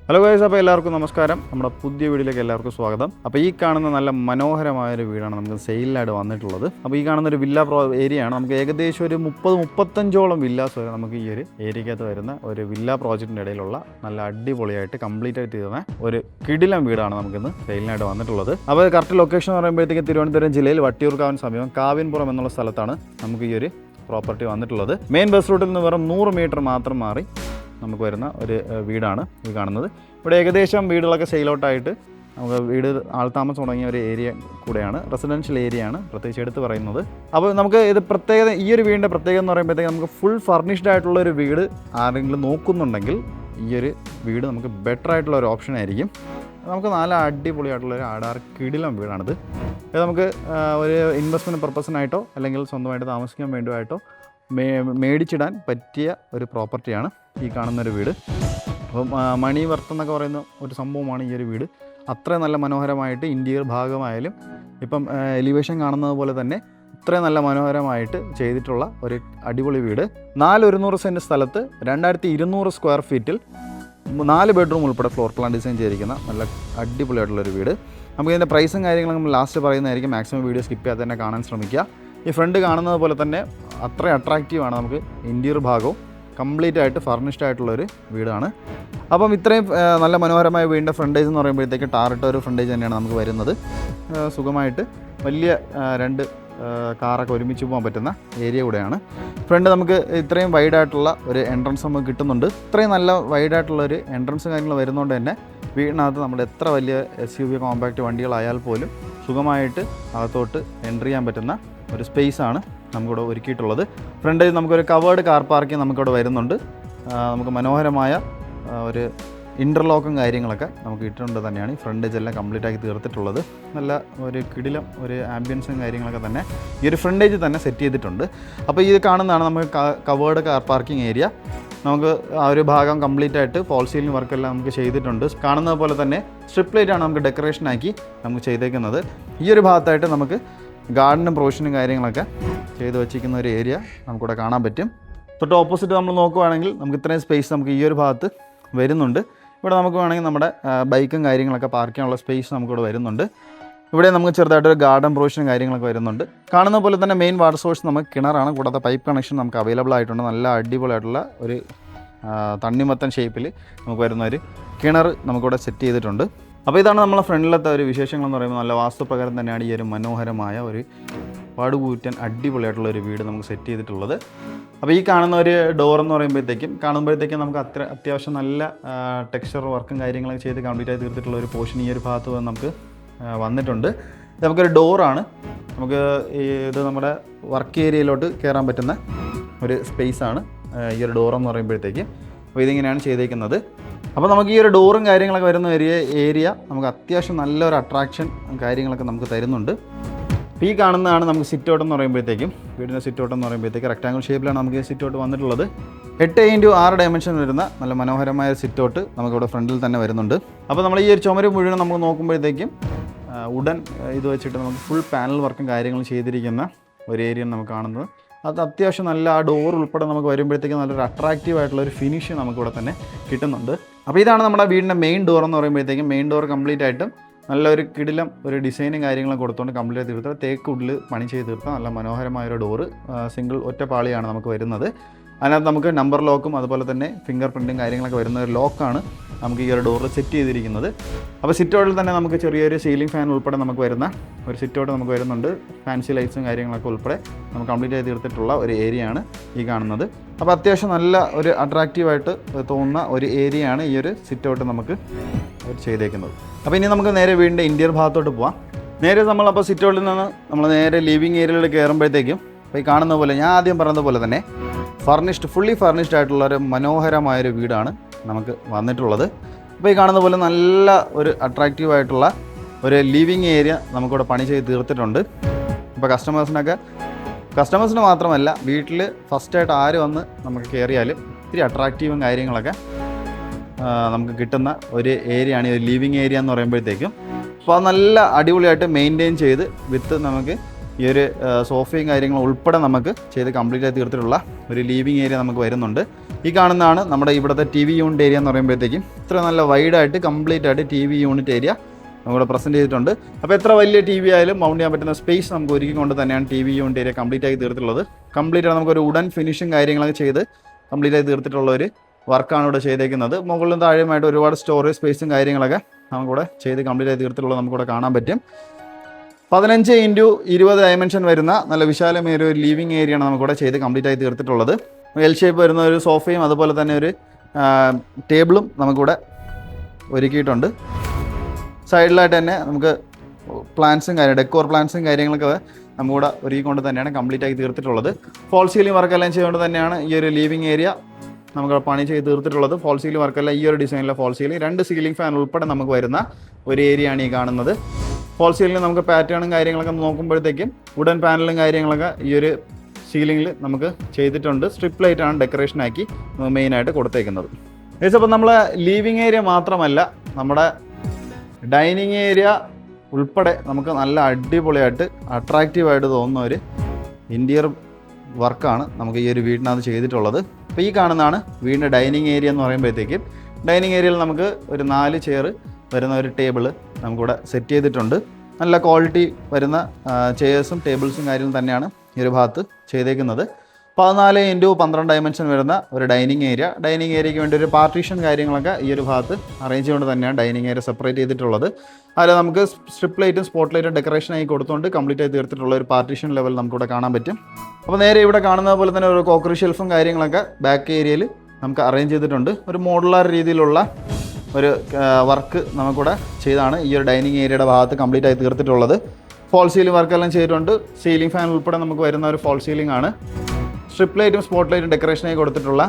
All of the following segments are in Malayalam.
ഹലോ ഗൈസ്, അപ്പോൾ എല്ലാവർക്കും നമസ്കാരം. നമ്മുടെ പുതിയ വീഡിയോയിലേക്ക് എല്ലാവർക്കും സ്വാഗതം. അപ്പോൾ ഈ കാണുന്ന നല്ല മനോഹരമായൊരു വീടാണ് നമുക്ക് സെയിലിനായിട്ട് വന്നിട്ടുള്ളത്. അപ്പോൾ ഈ കാണുന്ന ഒരു വില്ല ഏരിയയാണ്. നമുക്ക് ഏകദേശം ഒരു 30-35ഓളം വില്ലാസ് വരെ നമുക്ക് ഈ ഒരു ഏരിയക്കകത്ത് വരുന്ന ഒരു വില്ല പ്രോജക്റ്റിൻ്റെ ഇടയിലുള്ള നല്ല അടിപൊളിയായിട്ട് കംപ്ലീറ്റ് ആയിട്ട് ചെയ്യുന്ന ഒരു കിടിലം വീടാണ് നമുക്കിന്ന് സെയിലിനായിട്ട് വന്നിട്ടുള്ളത്. അപ്പോൾ കറക്റ്റ് ലൊക്കേഷൻ എന്ന് പറയുമ്പോഴത്തേക്ക് തിരുവനന്തപുരം ജില്ലയിൽ വട്ടിയൂർക്കാവിന് സമീപം കാവിൻപുറം എന്നുള്ള സ്ഥലത്താണ് നമുക്ക് ഈ ഒരു പ്രോപ്പർട്ടി വന്നിട്ടുള്ളത്. മെയിൻ ബസ് റൂട്ടിൽ നിന്ന് വെറും 100 മീറ്റർ മാത്രം മാറി നമുക്ക് വരുന്ന ഒരു വീടാണ് ഈ കാണുന്നത്. ഇവിടെ ഏകദേശം വീടുകളൊക്കെ സെയിലോട്ടായിട്ട് നമുക്ക് വീട് ആൾത്താമസം തുടങ്ങിയ ഒരു ഏരിയ കൂടെയാണ്, റെസിഡൻഷ്യൽ ഏരിയയാണ് പ്രത്യേകിച്ച് എടുത്ത് പറയുന്നത്. അപ്പോൾ നമുക്ക് ഇത് പ്രത്യേകത, ഈ ഒരു വീടിൻ്റെ പ്രത്യേകത എന്ന് പറയുമ്പോഴത്തേക്ക് നമുക്ക് ഫുൾ ഫർണിഷ്ഡ് ആയിട്ടുള്ള ഒരു വീട് ആരെങ്കിലും നോക്കുന്നുണ്ടെങ്കിൽ ഈ ഒരു വീട് നമുക്ക് ബെറ്റർ ആയിട്ടുള്ള ഒരു ഓപ്ഷൻ ആയിരിക്കും. നമുക്ക് നല്ല അടിപൊളിയായിട്ടുള്ളൊരു കിടിലം വീടാണിത്. ഇത് നമുക്ക് ഒരു ഇൻവെസ്റ്റ്മെൻറ്റ് പർപ്പസിനായിട്ടോ അല്ലെങ്കിൽ സ്വന്തമായിട്ട് താമസിക്കാൻ വേണ്ടിയിട്ടോ മേടിച്ചിടാൻ പറ്റിയ ഒരു പ്രോപ്പർട്ടിയാണ് ഈ കാണുന്നൊരു വീട്. അപ്പം മണി വർത്ത് എന്നൊക്കെ പറയുന്ന ഒരു സംഭവമാണ് ഈ ഒരു വീട്. അത്രയും നല്ല മനോഹരമായിട്ട് ഇൻറ്റീരിയർ ഭാഗമായാലും ഇപ്പം എലിവേഷൻ കാണുന്നത് പോലെ തന്നെ ഇത്രയും നല്ല മനോഹരമായിട്ട് ചെയ്തിട്ടുള്ള ഒരു അടിപൊളി വീട്. 100 സെൻറ്റ് സ്ഥലത്ത് 2200 സ്ക്വയർ ഫീറ്റിൽ 4 ബെഡ്റൂം ഉൾപ്പെടെ ഫ്ലോർ പ്ലാൻ ഡിസൈൻ ചെയ്തിരിക്കുന്ന നല്ല അടിപൊളിയായിട്ടുള്ളൊരു വീട്. നമുക്ക് ഇതിൻ്റെ പ്രൈസും കാര്യങ്ങളും നമ്മൾ ലാസ്റ്റ് പറയുന്നതായിരിക്കും. മാക്സിമം വീഡിയോ സ്കിപ്പ് ചെയ്യാതെ തന്നെ കാണാൻ ശ്രമിക്കുക. ഈ ഫ്രണ്ട് കാണുന്നത് പോലെ തന്നെ അത്രയും അട്രാക്റ്റീവാണ്. നമുക്ക് ഇൻറ്റീരിയർ ഭാഗവും കംപ്ലീറ്റ് ആയിട്ട് ഫർണിഷ്ഡ് ആയിട്ടുള്ളൊരു വീടാണ്. അപ്പം ഇത്രയും നല്ല മനോഹരമായ വീടിൻ്റെ ഫ്രണ്ടേജ് എന്ന് പറയുമ്പോഴത്തേക്ക് ടാറിട്ട ഒരു ഫ്രണ്ടേജ് തന്നെയാണ് നമുക്ക് വരുന്നത്. സുഖമായിട്ട് വലിയ 2 കാറൊക്കെ ഒരുമിച്ച് പോകാൻ പറ്റുന്ന ഏരിയ കൂടെയാണ്. ഫ്രണ്ട് നമുക്ക് ഇത്രയും വൈഡായിട്ടുള്ള ഒരു എൻട്രൻസ് നമുക്ക് കിട്ടുന്നുണ്ട്. ഇത്രയും നല്ല വൈഡായിട്ടുള്ളൊരു എൻട്രൻസ് കാര്യങ്ങൾ വരുന്നതുകൊണ്ട് തന്നെ വീടിനകത്ത് നമ്മുടെ എത്ര വലിയ SUV കോമ്പാക്റ്റ് വണ്ടികളായാൽ പോലും സുഖമായിട്ട് അകത്തോട്ട് എൻ്റർ ചെയ്യാൻ പറ്റുന്ന ഒരു സ്പേസാണ് നമുക്കിവിടെ ഒരുക്കിയിട്ടുള്ളത്. ഫ്രണ്ടിൽ നമുക്കൊരു കവേർഡ് കാർ പാർക്കിംഗ് നമുക്കിവിടെ വരുന്നുണ്ട്. നമുക്ക് മനോഹരമായ ഒരു ഇൻ്റർലോക്കും കാര്യങ്ങളൊക്കെ നമുക്ക് ഇട്ടുകൊണ്ട് തന്നെയാണ് ഈ ഫ്രണ്ടേജ് എല്ലാം കംപ്ലീറ്റ് ആക്കി തീർത്തിട്ടുള്ളത്. നല്ല ഒരു കിടിലം ഒരു ആംബിയൻസും കാര്യങ്ങളൊക്കെ തന്നെ ഈ ഒരു ഫ്രണ്ടേജ് തന്നെ സെറ്റ് ചെയ്തിട്ടുണ്ട്. അപ്പോൾ ഇത് കാണുന്നതാണ് നമുക്ക് കവേർഡ് കാർ പാർക്കിംഗ് ഏരിയ. നമുക്ക് ആ ഒരു ഭാഗം കംപ്ലീറ്റ് ആയിട്ട് ഫോൾ സീലിംഗ് വർക്കെല്ലാം നമുക്ക് ചെയ്തിട്ടുണ്ട്. കാണുന്നത് പോലെ തന്നെ സ്ട്രിപ്പ് ലൈറ്റാണ് നമുക്ക് ഡെക്കറേഷനാക്കി നമുക്ക് ചെയ്തേക്കുന്നത്. ഈ ഒരു ഭാഗത്തായിട്ട് നമുക്ക് ഗാർഡനും പ്രൊവിഷനും കാര്യങ്ങളൊക്കെ ചെയ്ത് വെച്ചിരിക്കുന്ന ഒരു ഏരിയ നമുക്കിവിടെ കാണാൻ പറ്റും. തൊട്ട് ഓപ്പോസിറ്റ് നമ്മൾ നോക്കുകയാണെങ്കിൽ നമുക്ക് ഇത്രയും സ്പേസ് നമുക്ക് ഈ ഒരു ഭാഗത്ത് വരുന്നുണ്ട്. ഇവിടെ നമുക്ക് വേണമെങ്കിൽ നമ്മുടെ ബൈക്കും കാര്യങ്ങളൊക്കെ പാർക്ക് ചെയ്യാനുള്ള സ്പേസ് നമുക്കിവിടെ വരുന്നുണ്ട്. ഇവിടെ നമുക്ക് ചെറുതായിട്ടൊരു ഗാർഡൻ പ്രൊവിഷനും കാര്യങ്ങളൊക്കെ വരുന്നുണ്ട്. കാണുന്ന പോലെ തന്നെ മെയിൻ വാട്ടർ സോഴ്സ് നമുക്ക് കിണറാണ്. കൂടാതെ പൈപ്പ് കണക്ഷൻ നമുക്ക് അവൈലബിൾ ആയിട്ടുണ്ട്. നല്ല അടിപൊളിയായിട്ടുള്ള ഒരു തണ്ണിമത്തൻ ഷേപ്പിൽ നമുക്ക് വരുന്ന ഒരു കിണർ നമുക്കിവിടെ സെറ്റ് ചെയ്തിട്ടുണ്ട്. അപ്പോൾ ഇതാണ് നമ്മളെ ഫ്രണ്ടിലത്തെ ഒരു വിശേഷങ്ങളെന്ന് പറയുമ്പോൾ നല്ല വാസ്തുപ്രകാരം തന്നെയാണ് ഈ ഒരു മനോഹരമായ ഒരു പടുകൂറ്റൻ അടിപൊളിയായിട്ടുള്ള ഒരു വീട് നമുക്ക് സെറ്റ് ചെയ്തിട്ടുള്ളത്. അപ്പോൾ ഈ കാണുന്ന ഒരു ഡോർ എന്ന് കാണുമ്പോഴത്തേക്കും നമുക്ക് അത്യാവശ്യം നല്ല ടെക്സ്ചർ വർക്കും കാര്യങ്ങളൊക്കെ ചെയ്ത് കംപ്ലീറ്റ് ആയി തീർത്തിട്ടുള്ള ഒരു പോർഷൻ ഈ ഒരു ഭാഗത്ത് നമുക്ക് വന്നിട്ടുണ്ട്. നമുക്കൊരു ഡോറാണ്. നമുക്ക് ഇത് നമ്മുടെ വർക്ക് ഏരിയയിലോട്ട് കയറാൻ പറ്റുന്ന ഒരു സ്പേസാണ് ഈ ഒരു ഡോറെന്ന് പറയുമ്പോഴത്തേക്ക്. അപ്പോൾ ഇതിങ്ങനെയാണ് ചെയ്തേക്കുന്നത്. അപ്പോൾ നമുക്ക് ഈ ഒരു ഡോറും കാര്യങ്ങളൊക്കെ വരുന്ന ഏരിയ നമുക്ക് അത്യാവശ്യം നല്ലൊരു അട്രാക്ഷൻ കാര്യങ്ങളൊക്കെ നമുക്ക് തരുന്നുണ്ട്. അപ്പോൾ ഈ കാണുന്നതാണ് നമുക്ക് സിറ്റ് ഔട്ട് എന്ന് പറയുമ്പോഴത്തേക്കും, വീടിൻ്റെ സിറ്റ് ഔട്ട് എന്ന് പറയുമ്പോഴത്തേക്ക് റെക്ടാങ്കിൾ ഷേപ്പിലാണ് നമുക്ക് ഈ സിറ്റ് ഔട്ട് വന്നിട്ടുള്ളത്. 8x6 ഡയമെൻഷൻ വരുന്ന നല്ല മനോഹരമായ സിറ്റ് ഔട്ട് നമുക്കിവിടെ ഫ്രണ്ടിൽ തന്നെ വരുന്നുണ്ട്. അപ്പോൾ നമ്മൾ ഈ ഒരു ചുമര് മുഴുവൻ നമുക്ക് നോക്കുമ്പോഴത്തേക്കും ഉടൻ ഇത് വെച്ചിട്ട് നമുക്ക് ഫുൾ പാനൽ വർക്കും കാര്യങ്ങളും ചെയ്തിരിക്കുന്ന ഒരു ഏരിയ നമുക്ക് കാണുന്നത്. അത് അത്യാവശ്യം നല്ല ആ ഡോർ ഉൾപ്പെടെ നമുക്ക് വരുമ്പോഴത്തേക്കും നല്ലൊരു അട്രാക്റ്റീവ് ആയിട്ടുള്ള ഒരു ഫിനിഷ് നമുക്കിവിടെ തന്നെ കിട്ടുന്നുണ്ട്. അപ്പോൾ ഇതാണ് നമ്മുടെ വീടിൻ്റെ മെയിൻ ഡോർ എന്ന് പറയുമ്പോഴത്തേക്കും. മെയിൻ ഡോർ കംപ്ലീറ്റ് ആയിട്ടും നല്ലൊരു കിടിലം ഒരു ഡിസൈനും കാര്യങ്ങളും കൊടുത്തുകൊണ്ട് കംപ്ലീറ്റ് തീർത്ത തേക്ക് വുഡിൽ പണി ചെയ്ത് തീർത്ത നല്ല മനോഹരമായൊരു ഡോറ്. സിംഗിൾ ഒറ്റ പാളിയാണ് നമുക്ക് വരുന്നത്. അതിനകത്ത് നമുക്ക് നമ്പർ ലോക്കും അതുപോലെ തന്നെ ഫിംഗർ പ്രിൻറ്റും കാര്യങ്ങളൊക്കെ വരുന്ന ഒരു ലോക്കാണ് നമുക്ക് ഈ ഒരു ഡോറിൽ സെറ്റ് ചെയ്തിരിക്കുന്നത്. അപ്പോൾ സിറ്റ് ഔട്ടിൽ തന്നെ നമുക്ക് ചെറിയൊരു സീലിംഗ് ഫാൻ ഉൾപ്പെടെ നമുക്ക് വരുന്ന ഒരു സിറ്റ് ഔട്ട് നമുക്ക് വരുന്നുണ്ട്. ഫാൻസി ലൈറ്റ്സും കാര്യങ്ങളൊക്കെ ഉൾപ്പെടെ നമുക്ക് കംപ്ലീറ്റ് ആയി തീർത്തിട്ടുള്ള ഒരു ഏരിയയാണ് ഈ കാണുന്നത്. അപ്പോൾ അത്യാവശ്യം നല്ല ഒരു അട്രാക്റ്റീവായിട്ട് തോന്നുന്ന ഒരു ഏരിയയാണ് ഈ ഒരു സിറ്റ് ഔട്ട് നമുക്ക് ചെയ്തേക്കുന്നത്. അപ്പോൾ ഇനി നമുക്ക് നേരെ വീടിൻ്റെ ഇൻറ്റീരിയർ ഭാഗത്തോട്ട് പോവാം. നേരെ നമ്മളപ്പോൾ സിറ്റ് ഔട്ടിൽ നിന്ന് നമ്മൾ നേരെ ലിവിങ് ഏരിയയിലേക്ക് കയറുമ്പോഴത്തേക്കും അപ്പോൾ ഈ കാണുന്ന പോലെ ഞാൻ ആദ്യം പറഞ്ഞത് പോലെ തന്നെ ഫുള്ളി ഫർണിഷ്ഡ് ആയിട്ടുള്ള ഒരു മനോഹരമായൊരു വീടാണ് നമുക്ക് വന്നിട്ടുള്ളത്. അപ്പോൾ ഈ കാണുന്ന പോലെ നല്ല ഒരു അട്രാക്റ്റീവ് ആയിട്ടുള്ള ഒരു ലിവിങ് ഏരിയ നമുക്കിവിടെ പണി ചെയ്ത് തീർത്തിട്ടുണ്ട്. ഇപ്പോൾ കസ്റ്റമേഴ്സിന് മാത്രമല്ല വീട്ടിൽ ഫസ്റ്റായിട്ട് ആര് വന്ന് നമുക്ക് കയറിയാലും ഇത്തിരി അട്രാക്റ്റീവും കാര്യങ്ങളൊക്കെ നമുക്ക് കിട്ടുന്ന ഒരു ഏരിയയാണ് ഈ ഒരു ലിവിങ് ഏരിയ എന്ന് പറയുമ്പോഴത്തേക്കും. അപ്പോൾ അത് നല്ല അടിപൊളിയായിട്ട് മെയിൻറ്റെയിൻ ചെയ്ത് വിത്ത് നമുക്ക് ഈ ഒരു സോഫയും കാര്യങ്ങളും ഉൾപ്പെടെ നമുക്ക് ചെയ്ത് കംപ്ലീറ്റ് ആയി തീർത്തിട്ടുള്ള ഒരു ലിവിങ് ഏരിയ നമുക്ക് വരുന്നുണ്ട്. ഈ കാണുന്നതാണ് നമ്മുടെ ഇവിടുത്തെ ടി വി യൂണിറ്റ് ഏരിയ എന്ന് പറയുമ്പോഴത്തേക്കും ഇത്ര നല്ല വൈഡായിട്ട് കംപ്ലീറ്റ് ആയിട്ട് ടി വി യൂണിറ്റ് ഏരിയ നമ്മുടെ പ്രസൻറ്റ് ചെയ്തിട്ടുണ്ട്. അപ്പോൾ എത്ര വലിയ ടി വി ആയാലും മൗണ്ട് ചെയ്യാൻ പറ്റുന്ന സ്പേസ് നമുക്ക് ഒരുക്കിക്കൊണ്ട് തന്നെയാണ് T V unit area complete ആയി തീർത്തിട്ടുള്ളത്. കംപ്ലീറ്റ് ആയി നമുക്കൊരു ഉടൻ ഫിനിഷും കാര്യങ്ങളൊക്കെ ചെയ്ത് കംപ്ലീറ്റ് ആയി തീർത്തിട്ടുള്ള ഒരു വർക്കാണ് ഇവിടെ ചെയ്തേക്കുന്നത്. മുകളിലും താഴെയുമായിട്ട് ഒരുപാട് സ്റ്റോറേജ് സ്പേസും കാര്യങ്ങളൊക്കെ നമുക്കിവിടെ ചെയ്ത് കംപ്ലീറ്റ് ആയി തീർത്തിട്ടുള്ളത് നമുക്കിവിടെ കാണാൻ പറ്റും. 15x20 ഡയമെൻഷൻ വരുന്ന നല്ല വിശാലമേറിയ ഒരു ലിവിങ് ഏരിയയാണ് നമുക്കിവിടെ ചെയ്ത് കംപ്ലീറ്റ് ആയി തീർത്തിട്ടുള്ളത്. എൽ ഷേപ്പ് വരുന്ന ഒരു സോഫയും അതുപോലെ തന്നെ ഒരു ടേബിളും നമുക്കിവിടെ ഒരുക്കിയിട്ടുണ്ട്. സൈഡിലായിട്ട് തന്നെ നമുക്ക് പ്ലാന്റ്സും ഡെക്കോർ പ്ലാന്റ്സും കാര്യങ്ങളൊക്കെ നമുക്കിവിടെ ഒരുക്കിക്കൊണ്ട് തന്നെയാണ് കംപ്ലീറ്റ് ആയി തീർത്തിട്ടുള്ളത്. ഫോൾ സീലിംഗ് വർക്കെല്ലാം ചെയ്തുകൊണ്ട് തന്നെയാണ് ഈ ഒരു ലിവിങ് ഏരിയ നമുക്ക് പണി ചെയ്ത് തീർത്തിട്ടുള്ളത്. ഫോൾ സീലിംഗ് വർക്കെല്ലാം ഈ ഒരു ഡിസൈനിലെ ഫോൾ സീലിംഗ് 2 സീലിംഗ് ഫാൻ ഉൾപ്പെടെ നമുക്ക് വരുന്ന ഒരു ഏരിയയാണ് ഈ കാണുന്നത്. ഫോൾ സീലിംഗ് നമുക്ക് പാറ്റേണും കാര്യങ്ങളൊക്കെ നോക്കുമ്പോഴത്തേക്കും വുഡൻ പാനലും കാര്യങ്ങളൊക്കെ ഈ ഒരു സീലിംഗിൽ നമുക്ക് ചെയ്തിട്ടുണ്ട്. സ്ട്രിപ്പ് ലൈറ്റാണ് ഡെക്കറേഷനാക്കി മെയിനായിട്ട് കൊടുത്തേക്കുന്നത്. അപ്പോൾ നമ്മളെ ലിവിങ് ഏരിയ മാത്രമല്ല നമ്മുടെ ഡൈനിങ് ഏരിയ ഉൾപ്പെടെ നമുക്ക് നല്ല അടിപൊളിയായിട്ട് അട്രാക്റ്റീവായിട്ട് തോന്നുന്ന ഒരു ഇൻറ്റീരിയർ വർക്കാണ് നമുക്ക് ഈ ഒരു വീടിനകത്ത് ചെയ്തിട്ടുള്ളത്. അപ്പോൾ ഈ കാണുന്നതാണ് വീടിൻ്റെ ഡൈനിങ് ഏരിയ എന്ന് പറയുമ്പോഴത്തേക്കും ഡൈനിങ് ഏരിയയിൽ നമുക്ക് ഒരു 4 ചെയർ വരുന്ന ഒരു ടേബിൾ നമുക്കിവിടെ സെറ്റ് ചെയ്തിട്ടുണ്ട്. നല്ല ക്വാളിറ്റി വരുന്ന ചെയേഴ്സും ടേബിൾസും കാര്യങ്ങളും തന്നെയാണ് ഈ ഒരു ഭാഗത്ത് ചെയ്തേക്കുന്നത്. 14x12 ഡയമെൻഷൻ വരുന്ന ഒരു ഡൈനിങ് ഏരിയ. ഡൈനിങ് ഏരിയയ്ക്ക് വേണ്ടി ഒരു പാർട്ടീഷൻ കാര്യങ്ങളൊക്കെ ഈ ഒരു ഭാഗത്ത് അറേഞ്ച് ചെയ്തുകൊണ്ട് തന്നെയാണ് ഡൈനിങ് ഏരിയ സെപ്പറേറ്റ് ചെയ്തിട്ടുള്ളത്. അതിൽ നമുക്ക് സ്ട്രിപ്പ് ലൈറ്റും സ്പോട്ട് ലൈറ്റും ഡെക്കറേഷനായി കൊടുത്തുകൊണ്ട് കംപ്ലീറ്റ് ആയി തീർത്തിട്ടുള്ള ഒരു പാർട്ടീഷൻ ലെവൽ നമുക്കിവിടെ കാണാൻ പറ്റും. അപ്പോൾ നേരെ ഇവിടെ കാണുന്നത് പോലെ തന്നെ ഒരു കോക്കറി ഷെൽഫും കാര്യങ്ങളൊക്കെ ബാക്ക് ഏരിയയിൽ നമുക്ക് അറേഞ്ച് ചെയ്തിട്ടുണ്ട്. ഒരു മോഡുലാർ രീതിയിലുള്ള ഒരു വർക്ക് നമുക്കിവിടെ ചെയ്താണ് ഈ ഒരു ഡൈനിങ് ഏരിയയുടെ ഭാഗത്ത് കംപ്ലീറ്റ് ആയി തീർത്തിട്ടുള്ളത്. ഫോൾ സീലിംഗ് വർക്കെല്ലാം ചെയ്തിട്ടുണ്ട്. സീലിംഗ് ഫാൻ ഉൾപ്പെടെ നമുക്ക് വരുന്ന ഒരു ഫോൾ സീലിംഗ് ആണ്. സ്ട്രിപ്പ് ലൈറ്റും സ്പോട്ട് ലൈറ്റും ഡെക്കറേഷനായി കൊടുത്തിട്ടുള്ള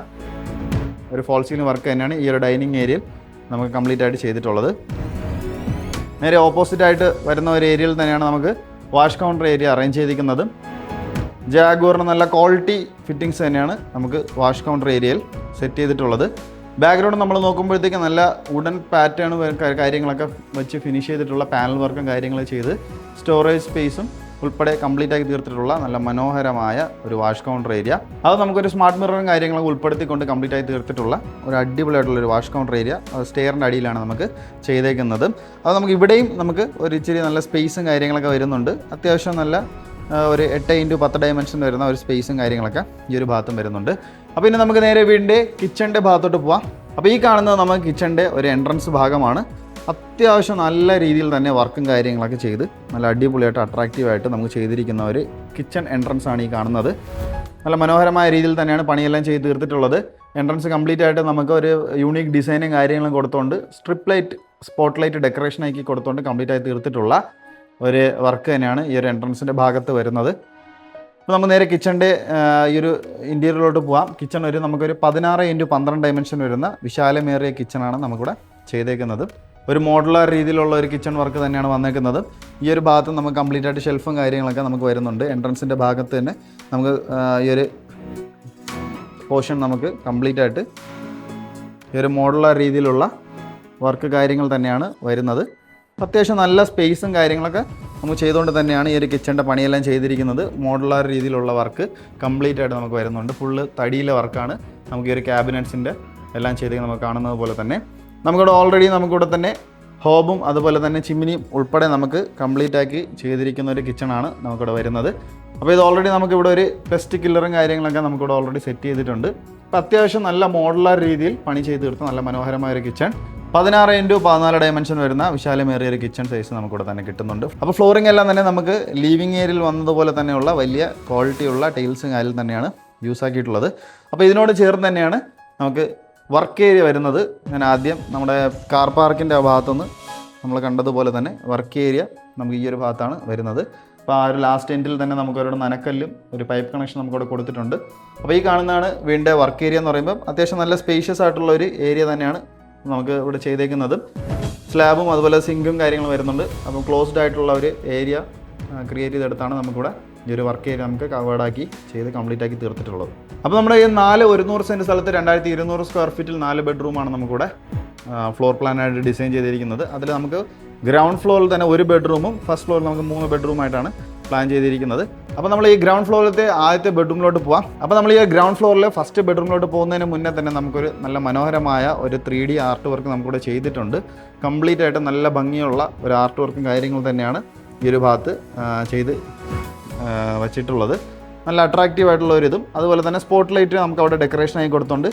ഒരു ഫോൾ സീലിംഗ് വർക്ക് തന്നെയാണ് ഈ ഒരു ഡൈനിങ് ഏരിയയിൽ നമുക്ക് കംപ്ലീറ്റ് ആയിട്ട് ചെയ്തിട്ടുള്ളത്. നേരെ ഓപ്പോസിറ്റായിട്ട് വരുന്ന ഒരു ഏരിയയിൽ തന്നെയാണ് നമുക്ക് വാഷ് കൗണ്ടർ ഏരിയ അറേഞ്ച് ചെയ്തിരിക്കുന്നത്. ജാഗ്വറിന് നല്ല ക്വാളിറ്റി ഫിറ്റിങ്സ് തന്നെയാണ് നമുക്ക് വാഷ് കൗണ്ടർ ഏരിയയിൽ സെറ്റ് ചെയ്തിട്ടുള്ളത്. ബാക്ക്ഗ്രൗണ്ട് നമ്മൾ നോക്കുമ്പോഴത്തേക്ക് നല്ല വുഡൻ പാറ്റേൺ കാര്യങ്ങളൊക്കെ വെച്ച് ഫിനിഷ് ചെയ്തിട്ടുള്ള പാനൽ വർക്കും കാര്യങ്ങൾ ചെയ്ത് സ്റ്റോറേജ് സ്പേസും ഉൾപ്പെടെ കംപ്ലീറ്റ് ആക്കി തീർത്തിട്ടുള്ള നല്ല മനോഹരമായ ഒരു വാഷ് കൗണ്ടർ ഏരിയ. അത് നമുക്കൊരു സ്മാർട്ട് മിററും കാര്യങ്ങളൊക്കെ ഉൾപ്പെടുത്തിക്കൊണ്ട് കംപ്ലീറ്റ് ആയി തീർത്തിട്ടുള്ള ഒരു അടിപൊളിയായിട്ടുള്ള ഒരു വാഷ് കൗണ്ടർ ഏരിയ. സ്റ്റെയറിൻ്റെ അടിയിലാണ് നമുക്ക് ചെയ്തേക്കുന്നത്. അത് നമുക്ക് ഇവിടെയും നമുക്ക് ഒരു ഇച്ചിരി നല്ല സ്പേസും കാര്യങ്ങളൊക്കെ വരുന്നുണ്ട്. അത്യാവശ്യം നല്ല ഒരു 8x10 ഡയമെൻഷൻ വരുന്ന ഒരു സ്പേസും കാര്യങ്ങളൊക്കെ ഈ ഒരു ഭാഗത്തും വരുന്നുണ്ട്. അപ്പോൾ ഇനി നമുക്ക് നേരെ വീടിൻ്റെ കിച്ചണിൻ്റെ ഭാഗത്തോട്ട് പോവാം. അപ്പോൾ ഈ കാണുന്നത് നമുക്ക് കിച്ചണിൻ്റെ ഒരു എൻട്രൻസ് ഭാഗമാണ്. അത്യാവശ്യം നല്ല രീതിയിൽ തന്നെ വർക്കും കാര്യങ്ങളൊക്കെ ചെയ്ത് നല്ല അടിപൊളിയായിട്ട് അട്രാക്റ്റീവായിട്ട് നമുക്ക് ചെയ്തിരിക്കുന്ന ഒരു കിച്ചൺ എൻട്രൻസ് ആണ് ഈ കാണുന്നത്. നല്ല മനോഹരമായ രീതിയിൽ തന്നെയാണ് പണിയെല്ലാം ചെയ്ത് തീർത്തിട്ടുള്ളത്. എൻട്രൻസ് കംപ്ലീറ്റ് ആയിട്ട് നമുക്ക് ഒരു യൂണീക്ക് ഡിസൈനും കാര്യങ്ങളും കൊടുത്തുകൊണ്ട് സ്ട്രിപ്പ് ലൈറ്റ് സ്പോട്ട് ലൈറ്റ് ഡെക്കറേഷനാക്കി കൊടുത്തുകൊണ്ട് കംപ്ലീറ്റ് ആയി തീർത്തിട്ടുള്ള ഒരു വർക്ക് തന്നെയാണ് ഈ ഒരു എൻട്രൻസിൻ്റെ ഭാഗത്ത് വരുന്നത്. അപ്പോൾ നമുക്ക് നേരെ കിച്ചണിൻ്റെ ഈ ഒരു ഇൻറ്റീരിയറിലോട്ട് പോകാം. കിച്ചൺ നമുക്കൊരു 16x12 ഡയമെൻഷൻ വരുന്ന വിശാലമേറിയ കിച്ചണാണ് നമുക്കിവിടെ ചെയ്തേക്കുന്നത്. ഒരു മോഡുലാർ രീതിയിലുള്ള ഒരു കിച്ചൺ വർക്ക് തന്നെയാണ് വന്നേക്കുന്നത്. ഈ ഒരു ഭാഗത്ത് നമുക്ക് കംപ്ലീറ്റ് ആയിട്ട് ഷെൽഫും കാര്യങ്ങളൊക്കെ നമുക്ക് വരുന്നുണ്ട്. എൻട്രൻസിൻ്റെ ഭാഗത്ത് തന്നെ നമുക്ക് ഈ ഒരു പോർഷൻ നമുക്ക് കംപ്ലീറ്റ് ആയിട്ട് ഈ ഒരു മോഡുലാർ രീതിയിലുള്ള വർക്ക് കാര്യങ്ങൾ തന്നെയാണ് വരുന്നത്. അത്യാവശ്യം നല്ല സ്പേസും കാര്യങ്ങളൊക്കെ നമുക്ക് ചെയ്തുകൊണ്ട് തന്നെയാണ് ഈ ഒരു കിച്ചണിൻ്റെ പണിയെല്ലാം ചെയ്തിരിക്കുന്നത്. മോഡുലാർ രീതിയിലുള്ള വർക്ക് കംപ്ലീറ്റ് ആയിട്ട് നമുക്ക് വരുന്നുണ്ട്. ഫുള്ള് തടിയിലെ വർക്കാണ് നമുക്ക് ഈ ഒരു ക്യാബിനറ്റ്സിൻ്റെ എല്ലാം ചെയ്ത് നമുക്ക് കാണുന്നത് പോലെ തന്നെ നമുക്കിവിടെ ഓൾറെഡി നമുക്കിവിടെ തന്നെ ഹോബും അതുപോലെ തന്നെ ചിമ്മിനിയും ഉൾപ്പെടെ നമുക്ക് കംപ്ലീറ്റ് ആക്കി ചെയ്തിരിക്കുന്ന ഒരു കിച്ചണാണ് നമുക്കിവിടെ വരുന്നത്. അപ്പോൾ ഇത് ഓൾറെഡി നമുക്കിവിടെ ഒരു പെസ്റ്റ് കില്ലറും കാര്യങ്ങളൊക്കെ നമുക്കിവിടെ ഓൾറെഡി സെറ്റ് ചെയ്തിട്ടുണ്ട്. അപ്പോൾ അത്യാവശ്യം നല്ല മോഡുലാർ രീതിയിൽ പണി ചെയ്ത് തീർത്ത നല്ല മനോഹരമായ ഒരു കിച്ചൺ. 16x14 ഡയമെൻഷൻ വരുന്ന വിശാലമേറിയ ഒരു കിച്ചൺ സൈസ് നമുക്കിവിടെ തന്നെ കിട്ടുന്നുണ്ട്. അപ്പോൾ ഫ്ലോറിംഗ് എല്ലാം തന്നെ നമുക്ക് ലിവിങ് ഏരിയയിൽ വന്നതുപോലെ തന്നെയുള്ള വലിയ ക്വാളിറ്റിയുള്ള ടൈൽസും കാര്യം തന്നെയാണ് യൂസ് ആക്കിയിട്ടുള്ളത്. അപ്പോൾ ഇതിനോട് ചേർന്ന് തന്നെയാണ് നമുക്ക് വർക്ക് ഏരിയ വരുന്നത്. ഞാൻ ആദ്യം നമ്മുടെ കാർ പാർക്കിൻ്റെ ഭാഗത്തുനിന്ന് നമ്മൾ കണ്ടതുപോലെ തന്നെ വർക്ക് ഏരിയ നമുക്ക് ഈ ഒരു ഭാഗത്താണ് വരുന്നത്. അപ്പോൾ ആ ഒരു ലാസ്റ്റ് എൻഡിൽ തന്നെ നമുക്കൊരു നനക്കല്ലും ഒരു പൈപ്പ് കണക്ഷൻ നമുക്കിവിടെ കൊടുത്തിട്ടുണ്ട്. അപ്പോൾ ഈ കാണുന്നതാണ് വീടിൻ്റെ വർക്ക് ഏരിയ എന്ന് പറയുമ്പോൾ അത്യാവശ്യം നല്ല സ്പേഷ്യസ് ആയിട്ടുള്ള ഒരു ഏരിയ തന്നെയാണ് നമുക്ക് ഇവിടെ ചെയ്തേക്കുന്നത്. സ്ലാബും അതുപോലെ സിങ്കും കാര്യങ്ങളും വരുന്നുണ്ട്. അപ്പോൾ ക്ലോസ്ഡ് ആയിട്ടുള്ള ഒരു ഏരിയ ക്രിയേറ്റ് ചെയ്തെടുത്താണ് നമുക്കിവിടെ ഈ ഒരു വർക്ക് ഏരിയ നമുക്ക് കവേർഡാക്കി ചെയ്ത് കംപ്ലീറ്റ് ആക്കി തീർത്തിട്ടുള്ളത്. അപ്പോൾ നമ്മുടെ ഈ 100 സെൻറ്റ് സ്ഥലത്ത് 2200 സ്ക്വയർ ഫീറ്റിൽ 4 ബെഡ്റൂമാണ് നമുക്കിവിടെ ഫ്ലോർ പ്ലാനായിട്ട് ഡിസൈൻ ചെയ്തിരിക്കുന്നത്. അതിൽ നമുക്ക് ഗ്രൗണ്ട് ഫ്ലോറിൽ തന്നെ 1 ബെഡ്റൂമും ഫസ്റ്റ് ഫ്ലോറിൽ നമുക്ക് 3 ബെഡ്റൂമായിട്ടാണ് പ്ലാൻ ചെയ്തിരിക്കുന്നത്. അപ്പോൾ നമ്മൾ ഈ ഗ്രൗണ്ട് ഫ്ലോറിലത്തെ ആദ്യത്തെ ബെഡ്റൂമിലോട്ട് പോവാം. അപ്പോൾ നമ്മൾ ഈ ഗ്രൗണ്ട് ഫ്ലോറിൽ ഫസ്റ്റ് ബെഡ്റൂമിലോട്ട് പോകുന്നതിന് മുന്നേ തന്നെ നമുക്കൊരു നല്ല മനോഹരമായ ഒരു 3D ആർട്ട് വർക്ക് നമുക്കിവിടെ ചെയ്തിട്ടുണ്ട്. കംപ്ലീറ്റ് ആയിട്ട് നല്ല ഭംഗിയുള്ള ഒരു ആർട്ട് വർക്കും കാര്യങ്ങളും തന്നെയാണ് ഈ ഒരു ഭാഗത്ത് ചെയ്ത് വച്ചിട്ടുള്ളത്. നല്ല അട്രാക്റ്റീവ് ആയിട്ടുള്ള ഒരു ഇതും അതുപോലെ തന്നെ സ്പോട്ട് ലൈറ്റ് നമുക്ക് അവിടെ ഡെക്കറേഷനായി കൊടുത്തുകൊണ്ട്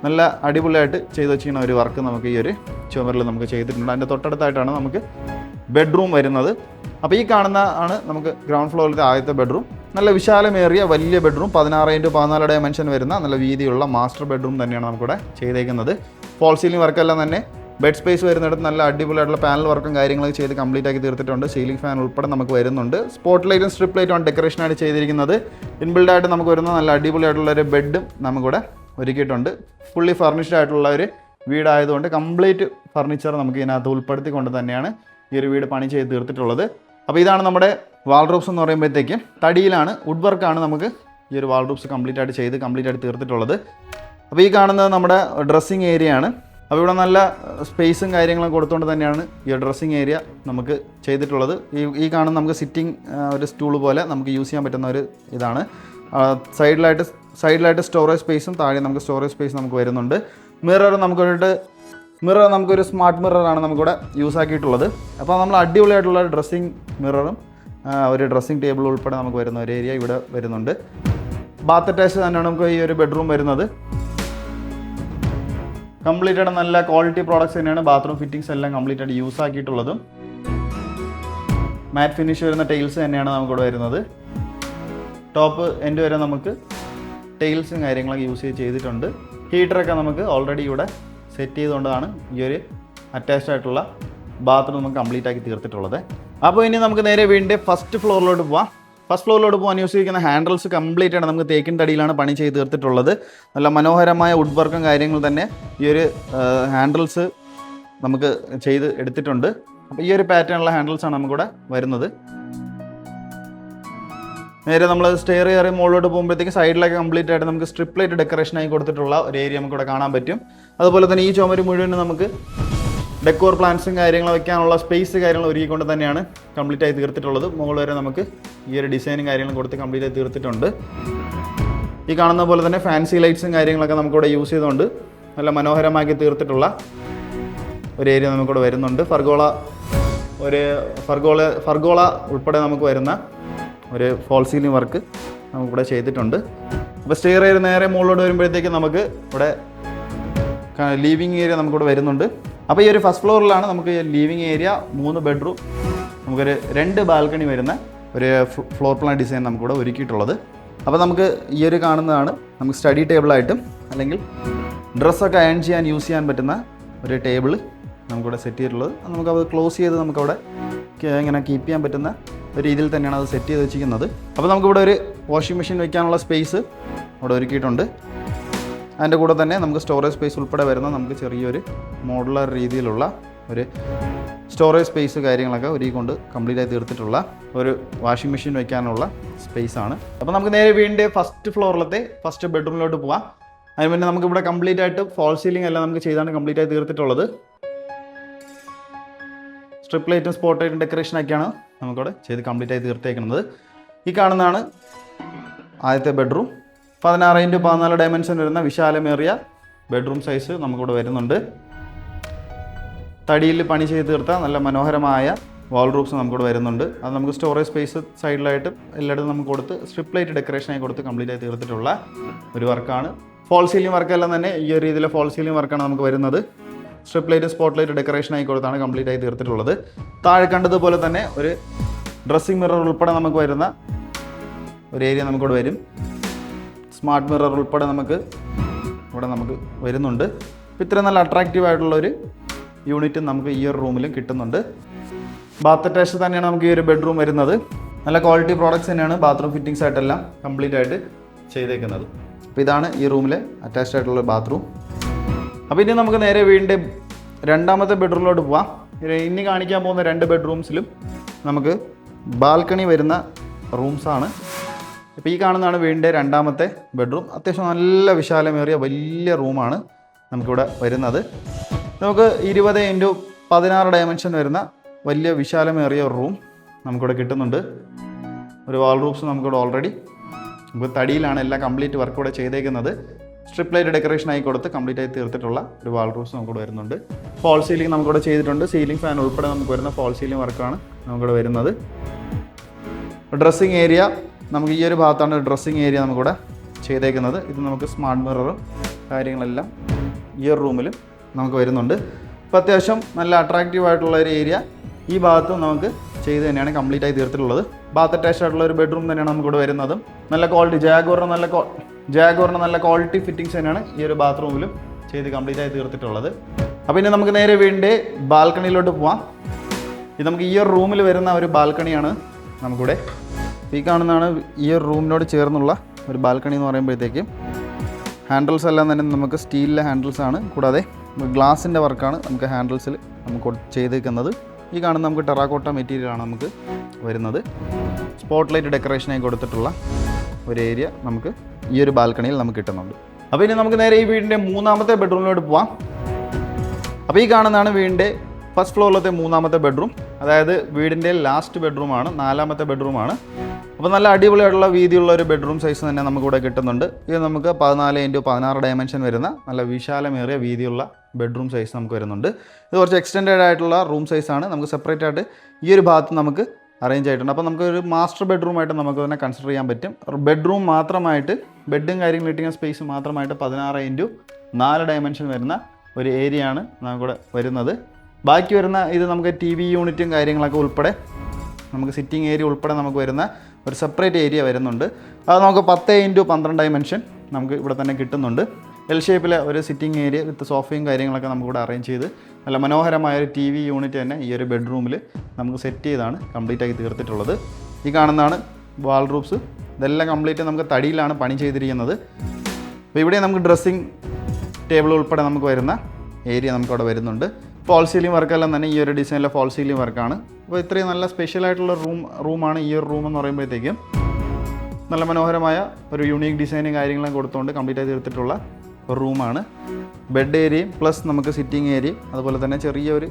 നല്ല അടിപൊളിയായിട്ട് ചെയ്ത് വെച്ചിരിക്കുന്ന ഒരു വർക്ക് നമുക്ക് ഈ ഒരു ചുമരിൽ നമുക്ക് ചെയ്തിട്ടുണ്ട്. അതിൻ്റെ തൊട്ടടുത്തായിട്ടാണ് നമുക്ക് ബെഡ്റൂം വരുന്നത്. അപ്പോൾ ഈ കാണുന്ന ആണ് നമുക്ക് ഗ്രൗണ്ട് ഫ്ലോറിലത്തെ ആദ്യത്തെ ബെഡ്റൂം. നല്ല വിശാലമേറിയ വലിയ ബെഡ്റൂം, 16x14 ഡയമെൻഷൻ വരുന്ന നല്ല വീതിയുള്ള മാസ്റ്റർ ബെഡ്റൂം തന്നെയാണ് നമുക്കിവിടെ ചെയ്തേക്കുന്നത്. ഫോൾ സീലിംഗ് വർക്കെല്ലാം തന്നെ ബെഡ് സ്പേസ് വരുന്നിടത്ത് നല്ല അടിപൊളിയായിട്ടുള്ള പാനൽ വർക്കും കാര്യങ്ങളൊക്കെ ചെയ്ത് കംപ്ലീറ്റ് ആക്കി തീർത്തിട്ടുണ്ട്. സീലിംഗ് ഫാൻ ഉൾപ്പെടെ നമുക്ക് വരുന്നുണ്ട്. സ്പോട്ട് ലൈറ്റും സ്ട്രിപ്പ് ലൈറ്റും ഡെക്കറേഷനായിട്ട് ചെയ്തിരിക്കുന്നത്. ഇൻബിൽഡായിട്ട് നമുക്ക് വരുന്ന നല്ല അടിപൊളിയായിട്ടുള്ള ഒരു ബെഡും നമുക്കിവിടെ ഒരുക്കിയിട്ടുണ്ട്. ഫുള്ളി ഫർണിഷ്ഡ് ആയിട്ടുള്ള ഒരു വീടായതുകൊണ്ട് കംപ്ലീറ്റ് ഫർണിച്ചർ നമുക്ക് ഇതിനകത്ത് ഉൾപ്പെടുത്തിക്കൊണ്ട് തന്നെയാണ് ഈ ഒരു വീട് പണി ചെയ്ത് തീർത്തിട്ടുള്ളത്. അപ്പോൾ ഇതാണ് നമ്മുടെ വാൾഡ്രോബ്സ് എന്ന് പറയുമ്പോഴത്തേക്കും തടിയിലാണ്, വുഡ് വർക്കാണ് നമുക്ക് ഈ ഒരു വാൾഡ്രോബ്സ് കംപ്ലീറ്റ് ആയിട്ട് തീർത്തിട്ടുള്ളത്. അപ്പോൾ ഈ കാണുന്നത് നമ്മുടെ ഡ്രസ്സിങ് ഏരിയ ആണ്. അപ്പോൾ ഇവിടെ നല്ല സ്പേസും കാര്യങ്ങളും കൊടുത്തുകൊണ്ട് തന്നെയാണ് ഈ ഡ്രസ്സിങ് ഏരിയ നമുക്ക് ചെയ്തിട്ടുള്ളത്. ഈ കാണുന്ന നമുക്ക് സിറ്റിംഗ് ഒരു സ്റ്റൂൾ പോലെ നമുക്ക് യൂസ് ചെയ്യാൻ പറ്റുന്ന ഒരു ഇതാണ്. സൈഡിലായിട്ട് സ്റ്റോറേജ് സ്പേസും താഴെ നമുക്ക് സ്റ്റോറേജ് സ്പേസ് നമുക്ക് വരുന്നുണ്ട്. മിറർ നമുക്കൊരു സ്മാർട്ട് മിററാണ് നമുക്കിവിടെ യൂസ് ആക്കിയിട്ടുള്ളത്. അപ്പോൾ നമ്മൾ അടിപൊളിയായിട്ടുള്ള ഡ്രസ്സിങ് മിററും ഒരു ഡ്രസ്സിങ് ടേബിൾ ഉൾപ്പെടെ നമുക്ക് വരുന്ന ഒരു ഏരിയ ഇവിടെ വരുന്നുണ്ട്. ബാത്ത് അറ്റാച്ച് തന്നെയാണ് നമുക്ക് ഈ ഒരു ബെഡ്റൂം വരുന്നത്. കംപ്ലീറ്റ് ആയിട്ട് നല്ല ക്വാളിറ്റി പ്രോഡക്റ്റ്സ് തന്നെയാണ് ബാത്റൂം ഫിറ്റിംഗ്സ് എല്ലാം കംപ്ലീറ്റ് ആയിട്ട് യൂസ് ആക്കിയിട്ടുള്ളതും. മാറ്റ് ഫിനിഷ് വരുന്ന ടൈൽസ് തന്നെയാണ് നമുക്കിവിടെ വരുന്നത്. ടോപ്പ് എൻഡ് വരെ നമുക്ക് ടൈൽസും കാര്യങ്ങളൊക്കെ യൂസ് ചെയ്തിട്ടുണ്ട്. ഹീറ്ററൊക്കെ നമുക്ക് ഓൾറെഡി ഇവിടെ സെറ്റ് ചെയ്തുകൊണ്ടാണ് ഈ ഒരു അറ്റാച്ച്ഡ് ആയിട്ടുള്ള ബാത്റൂം നമുക്ക് കംപ്ലീറ്റ് ആക്കി തീർത്തിട്ടുള്ളത്. അപ്പോൾ ഇനി നമുക്ക് നേരെ വീടിൻ്റെ ഫസ്റ്റ് ഫ്ലോറിലോട്ട് പോവാം. ഫസ്റ്റ് ഫ്ലോറിലോട്ട് പോകാൻ യൂസ് ചെയ്യുന്ന ഹാൻഡിൽസ് കംപ്ലീറ്റ് ആണ് നമുക്ക് തേക്കിൻ തടിയിലാണ് പണി ചെയ്ത് തീർത്തിട്ടുള്ളത്. നല്ല മനോഹരമായ വുഡ് വർക്കും കാര്യങ്ങൾ തന്നെ ഈ ഒരു ഹാൻഡിൽസ് നമുക്ക് ചെയ്ത് എടുത്തിട്ടുണ്ട്. അപ്പോൾ ഈ ഒരു പാറ്റേണുള്ള ഹാൻഡിൽസാണ് നമുക്കിവിടെ വരുന്നത്. നേരെ നമ്മൾ സ്റ്റെയർ കയറി മുകളിലോട്ട് പോകുമ്പോഴത്തേക്ക് സൈഡിലൊക്കെ കംപ്ലീറ്റ് ആയിട്ട് നമുക്ക് സ്ട്രിപ്പ് ലൈറ്റ് ഡെക്കറേഷനായി കൊടുത്തിട്ടുള്ള ഒരു ഏരിയ നമുക്കിവിടെ കാണാൻ പറ്റും. അതുപോലെ തന്നെ ഈ ചുമര് മുഴുവൻ നമുക്ക് ഡെക്കോർ പ്ലാന്റ്സും കാര്യങ്ങളും വയ്ക്കാനുള്ള സ്പേസ് കാര്യങ്ങൾ ഒരുക്കിക്കൊണ്ട് തന്നെയാണ് കംപ്ലീറ്റ് ആയി തീർത്തിട്ടുള്ളത്. മുകളിൽ വരെ നമുക്ക് ഈ ഒരു ഡിസൈനും കാര്യങ്ങളും കൊടുത്ത് കംപ്ലീറ്റ് ആയി തീർത്തിട്ടുണ്ട്. ഈ കാണുന്ന പോലെ തന്നെ ഫാൻസി ലൈറ്റ്സും കാര്യങ്ങളൊക്കെ നമുക്കിവിടെ യൂസ് ചെയ്തുകൊണ്ട് നല്ല മനോഹരമാക്കി തീർത്തിട്ടുള്ള ഒരു ഏരിയ നമുക്കിവിടെ വരുന്നുണ്ട്. ഫർഗോള ഉൾപ്പെടെ നമുക്ക് വരുന്ന ഒരു ഫോൾ സീലിംഗ് വർക്ക് നമുക്കിവിടെ ചെയ്തിട്ടുണ്ട്. അപ്പോൾ സ്റ്റെയർ കയറി നേരെ മുകളിലോട്ട് വരുമ്പോഴത്തേക്ക് നമുക്ക് ഇവിടെ ലീവിങ് ഏരിയ നമുക്കിവിടെ വരുന്നുണ്ട്. അപ്പോൾ ഈ ഒരു ഫസ്റ്റ് ഫ്ലോറിലാണ് നമുക്ക് ലീവിങ് ഏരിയ, 3 ബെഡ്റൂം, നമുക്കൊരു 2 ബാൽക്കണി വരുന്ന ഒരു ഫ്ലോർ പ്ലാൻ ഡിസൈൻ നമുക്കിവിടെ ഒരുക്കിയിട്ടുള്ളത്. അപ്പോൾ നമുക്ക് ഈ ഒരു കാണുന്നതാണ് നമുക്ക് സ്റ്റഡി ടേബിളായിട്ടും അല്ലെങ്കിൽ ഡ്രസ്സൊക്കെ അയൺ ചെയ്യാൻ യൂസ് ചെയ്യാൻ പറ്റുന്ന ഒരു ടേബിൾ നമുക്കിവിടെ സെറ്റ് ചെയ്തിട്ടുള്ളത്. നമുക്കത് ക്ലോസ് ചെയ്ത് നമുക്കവിടെ ഇങ്ങനെ കീപ്പ് ചെയ്യാൻ പറ്റുന്ന ഒരു രീതിയിൽ തന്നെയാണ് അത് സെറ്റ് ചെയ്ത് വെച്ചിരിക്കുന്നത്. അപ്പോൾ നമുക്കിവിടെ ഒരു വാഷിംഗ് മെഷീൻ വയ്ക്കാനുള്ള സ്പേസ് ഇവിടെ ഒരുക്കിയിട്ടുണ്ട്. അതിൻ്റെ കൂടെ തന്നെ നമുക്ക് സ്റ്റോറേജ് സ്പേസ് ഉൾപ്പെടെ വരുന്ന നമുക്ക് ചെറിയൊരു മോഡുലർ രീതിയിലുള്ള ഒരു സ്റ്റോറേജ് സ്പേസ് കാര്യങ്ങളൊക്കെ ഒരുക്കിക്കൊണ്ട് കംപ്ലീറ്റ് ആയി തീർത്തിട്ടുള്ള ഒരു വാഷിംഗ് മെഷീൻ വയ്ക്കാനുള്ള സ്പേസാണ്. അപ്പോൾ നമുക്ക് നേരെ വീടിൻ്റെ ഫസ്റ്റ് ഫ്ലോറിലത്തെ ഫസ്റ്റ് ബെഡ്റൂമിലോട്ട് പോവാം. അതിന് മുന്നേ നമുക്കിവിടെ കംപ്ലീറ്റ് ആയിട്ട് ഫോൾ സീലിംഗ് എല്ലാം നമുക്ക് ചെയ്താണ് കംപ്ലീറ്റ് ആയി തീർത്തിട്ടുള്ളത്. സ്ട്രിപ്പ് ലൈറ്റും സ്പോട്ട് ലൈറ്റും ഡെക്കറേഷനൊക്കെയാണ് നമുക്കിവിടെ ചെയ്ത് കംപ്ലീറ്റ് ആയി തീർത്തേക്കുന്നത്. ഈ കാണുന്നതാണ് ആദ്യത്തെ ബെഡ്റൂം. 16x14 ഡയമെൻഷൻ വരുന്ന വിശാലമേറിയ ബെഡ്റൂം സൈസ് നമുക്കിവിടെ വരുന്നുണ്ട്. തടിയിൽ പണി ചെയ്ത് തീർത്ത നല്ല മനോഹരമായ വാൾഡ്രോബ്സ് നമുക്കിവിടെ വരുന്നുണ്ട്. അത് നമുക്ക് സ്റ്റോറേജ് സ്പേസ് സൈഡിലായിട്ട് എല്ലായിടത്തും നമുക്ക് കൊടുത്ത് സ്ട്രിപ്പ് ലൈറ്റ് ഡെക്കറേഷനായി കൊടുത്ത് കംപ്ലീറ്റ് ആയി തീർത്തിട്ടുള്ള ഒരു വർക്കാണ്. ഫോൾ സീലിംഗ് വർക്കെല്ലാം തന്നെ ഈ ഒരു രീതിയിലെ ഫോൾ സീലിംഗ് വർക്കാണ് നമുക്ക് വരുന്നത്. സ്ട്രിപ്പ് ലൈറ്റ് സ്പോട്ട് ലൈറ്റ് ഡെക്കറേഷനായി കൊടുത്താണ് കംപ്ലീറ്റ് ആയി തീർത്തിട്ടുള്ളത്. താഴെ കണ്ടതുപോലെ തന്നെ ഒരു ഡ്രസ്സിംഗ് മിറർ ഉൾപ്പെടെ നമുക്ക് വരുന്ന ഒരു ഏരിയ നമുക്കിവിടെ വരും. സ്മാർട്ട് മിറർ ഉൾപ്പെടെ നമുക്ക് ഇവിടെ നമുക്ക് വരുന്നുണ്ട്. അപ്പോൾ ഇത്രയും നല്ല അട്രാക്റ്റീവ് ആയിട്ടുള്ളൊരു യൂണിറ്റ് നമുക്ക് ഈ ഒരു റൂമിലും കിട്ടുന്നുണ്ട്. ബാത്ത് അറ്റാച്ച് തന്നെയാണ് നമുക്ക് ഈ ഒരു ബെഡ്റൂം വരുന്നത്. നല്ല ക്വാളിറ്റി പ്രോഡക്റ്റ്സ് തന്നെയാണ് ബാത്റൂം ഫിറ്റിംഗ്സ് ആയിട്ടെല്ലാം കംപ്ലീറ്റ് ആയിട്ട് ചെയ്തേക്കുന്നത്. അപ്പോൾ ഇതാണ് ഈ റൂമിലെ അറ്റാച്ച്ഡ് ആയിട്ടുള്ള ബാത്റൂം. അപ്പോൾ ഇനി നമുക്ക് നേരെ വീടിൻ്റെ രണ്ടാമത്തെ ബെഡ്റൂമിലോട്ട് പോവാം. ഇനി കാണിക്കാൻ പോകുന്ന 2 ബെഡ്റൂംസിലും നമുക്ക് ബാൽക്കണി വരുന്ന റൂംസാണ്. ഇപ്പോൾ ഈ കാണുന്നതാണ് വീടിൻ്റെ രണ്ടാമത്തെ ബെഡ്റൂം. അത്യാവശ്യം നല്ല വിശാലമേറിയ വലിയ റൂമാണ് നമുക്കിവിടെ വരുന്നത്. നമുക്ക് 20x16 ഡയമെൻഷൻ വരുന്ന വലിയ വിശാലമേറിയ ഒരു റൂം നമുക്കിവിടെ കിട്ടുന്നുണ്ട്. ഒരു വാൾ റൂഫ്സ് നമുക്കിവിടെ ഓൾറെഡി നമുക്ക് തടിയിലാണ് എല്ലാം കംപ്ലീറ്റ് വർക്ക് ഇവിടെ ചെയ്തേക്കുന്നത്. സ്ട്രിപ്പ് ലൈറ്റ് ഡെക്കറേഷൻ ആയി കൊടുത്ത് കംപ്ലീറ്റ് ആയി തീർത്തിട്ടുള്ള ഒരു വാൾ റൂഫ്സ് നമുക്കിവിടെ വരുന്നുണ്ട്. ഫോൾ സീലിംഗ് നമുക്കിവിടെ ചെയ്തിട്ടുണ്ട്. സീലിംഗ് ഫാൻ ഉൾപ്പെടെ നമുക്ക് വരുന്ന ഫോൾ സീലിംഗ് വർക്കാണ് നമുക്കിവിടെ വരുന്നത്. ഡ്രസ്സിങ് ഏരിയ നമുക്ക് ഈ ഒരു ഭാഗത്താണ് ഡ്രസ്സിങ് ഏരിയ നമുക്കിവിടെ ചെയ്തേക്കുന്നത്. ഇത് നമുക്ക് സ്മാർട്ട് മിററും കാര്യങ്ങളെല്ലാം ഈ ഒരു റൂമിലും നമുക്ക് വരുന്നുണ്ട്. അപ്പോൾ അത്യാവശ്യം നല്ല അട്രാക്റ്റീവ് ആയിട്ടുള്ള ഒരു ഏരിയ ഈ ഭാഗത്തും നമുക്ക് ചെയ്ത് തന്നെയാണ് കംപ്ലീറ്റ് ആയി തീർത്തിട്ടുള്ളത്. ബാത്ത് അറ്റാച്ച്ഡ് ആയിട്ടുള്ള ഒരു ബെഡ്റൂം തന്നെയാണ് നമുക്കിവിടെ വരുന്നതും. നല്ല ക്വാളിറ്റി ജാഗോറിന് നല്ല ക്വാളിറ്റി ഫിറ്റിങ്സ് തന്നെയാണ് ഈ ഒരു ബാത്റൂമിലും ചെയ്ത് കംപ്ലീറ്റ് ആയി തീർത്തിട്ടുള്ളത്. അപ്പോൾ ഇനി നമുക്ക് നേരെ വീടിൻ്റെ ബാൽക്കണിയിലോട്ട് പോവാം. ഇത് നമുക്ക് ഈ ഒരു റൂമിൽ വരുന്ന ഒരു ബാൽക്കണിയാണ് നമുക്കിവിടെ. ഈ കാണുന്നതാണ് ഈ ഒരു റൂമിനോട് ചേർന്നുള്ള ഒരു ബാൽക്കണി എന്ന് പറയുമ്പോഴത്തേക്കും ഹാൻഡിൽസ് എല്ലാം തന്നെ നമുക്ക് സ്റ്റീലിലെ ഹാൻഡിൽസ് ആണ്. കൂടാതെ ഗ്ലാസിൻ്റെ വർക്കാണ് നമുക്ക് ഹാൻഡിൽസിൽ നമുക്ക് ചെയ്തേക്കുന്നത്. ഈ കാണുന്ന നമുക്ക് ടെറാക്കോട്ട മെറ്റീരിയലാണ് നമുക്ക് വരുന്നത്. സ്പോട്ട് ലൈറ്റ് ഡെക്കറേഷനായി കൊടുത്തിട്ടുള്ള ഒരു ഏരിയ നമുക്ക് ഈ ഒരു ബാൽക്കണിയിൽ നമുക്ക് കിട്ടുന്നുണ്ട്. അപ്പോൾ ഇനി നമുക്ക് നേരെ ഈ വീടിൻ്റെ മൂന്നാമത്തെ ബെഡ്റൂമിലോട്ട് പോവാം. അപ്പോൾ ഈ കാണുന്നതാണ് വീടിൻ്റെ ഫസ്റ്റ് ഫ്ലോറിലത്തെ മൂന്നാമത്തെ ബെഡ്റൂം. അതായത് വീടിൻ്റെ ലാസ്റ്റ് ബെഡ്റൂമാണ്, നാലാമത്തെ ബെഡ്റൂമാണ്. അപ്പോൾ നല്ല അടിപൊളിയായിട്ടുള്ള വീതിയുള്ള ഒരു ബെഡ്റൂം സൈസ് തന്നെ നമുക്കിവിടെ കിട്ടുന്നുണ്ട്. ഇത് നമുക്ക് 14x16 ഡയമെൻഷൻ വരുന്ന നല്ല വിശാലമേറിയ വീതിയുള്ള ബെഡ്റൂം സൈസ് നമുക്ക് വരുന്നുണ്ട്. ഇത് കുറച്ച് എക്സ്റ്റെൻഡഡ് ആയിട്ടുള്ള റൂം സൈസാണ്. നമുക്ക് സെപ്പറേറ്റ് ആയിട്ട് ഈ ഒരു ഭാഗത്ത് നമുക്ക് അറേഞ്ച് ആയിട്ടുണ്ട്. അപ്പോൾ നമുക്ക് ഒരു മാസ്റ്റർ ബെഡ്റൂമായിട്ട് നമുക്ക് തന്നെ കൺസിഡർ ചെയ്യാൻ പറ്റും. ബെഡ്റൂം മാത്രമായിട്ട് ബെഡും കാര്യങ്ങളും ഇട്ടിങ്ങ സ്പേസ് മാത്രമായിട്ട് 16x4 ഡയമെൻഷൻ വരുന്ന ഒരു ഏരിയ ആണ് നമുക്കിവിടെ വരുന്നത്. ബാക്കി വരുന്ന ഇത് നമുക്ക് TV യൂണിറ്റും കാര്യങ്ങളൊക്കെ ഉൾപ്പെടെ നമുക്ക് സിറ്റിംഗ് ഏരിയ ഉൾപ്പെടെ നമുക്ക് വരുന്ന ഒരു സെപ്പറേറ്റ് ഏരിയ വരുന്നുണ്ട്. അത് നമുക്ക് 10x12 ഡയമെൻഷൻ നമുക്ക് ഇവിടെ തന്നെ കിട്ടുന്നുണ്ട്. എൽ ഷേപ്പിലെ ഒരു സിറ്റിംഗ് ഏരിയ വിത്ത് സോഫയും കാര്യങ്ങളൊക്കെ നമുക്കിവിടെ അറേഞ്ച് ചെയ്ത് നല്ല മനോഹരമായ ഒരു TV യൂണിറ്റ് തന്നെ ഈ ഒരു ബെഡ്റൂമിൽ നമുക്ക് സെറ്റ് ചെയ്താണ് കംപ്ലീറ്റ് ആക്കി തീർത്തിട്ടുള്ളത്. ഈ കാണുന്നതാണ് വാൾ റൂഫ്സ്. ഇതെല്ലാം കംപ്ലീറ്റ് നമുക്ക് തടിയിലാണ് പണി ചെയ്തിരിക്കുന്നത്. അപ്പോൾ ഇവിടെ നമുക്ക് ഡ്രസ്സിങ് ടേബിൾ ഉൾപ്പെടെ നമുക്ക് വരുന്ന ഏരിയ നമുക്കവിടെ വരുന്നുണ്ട്. ഫോൾ സീലിംഗ് വർക്കെല്ലാം തന്നെ ഈ ഒരു ഡിസൈനിലെ ഫോൾ സീലിംഗ് വർക്കാണ്. അപ്പോൾ ഇത്രയും നല്ല സ്പെഷ്യലായിട്ടുള്ള റൂമാണ് ഈ ഒരു റൂം എന്ന് പറയുമ്പോഴത്തേക്കും. നല്ല മനോഹരമായ ഒരു യൂണീക്ക് ഡിസൈനും കാര്യങ്ങളും കൊടുത്തുകൊണ്ട് കംപ്ലീറ്റ് ആയി തീർത്തിട്ടുള്ള ഒരു റൂമാണ്. ബെഡ് ഏരിയയും പ്ലസ് നമുക്ക് സിറ്റിംഗ് ഏരിയയും അതുപോലെ തന്നെ ചെറിയൊരു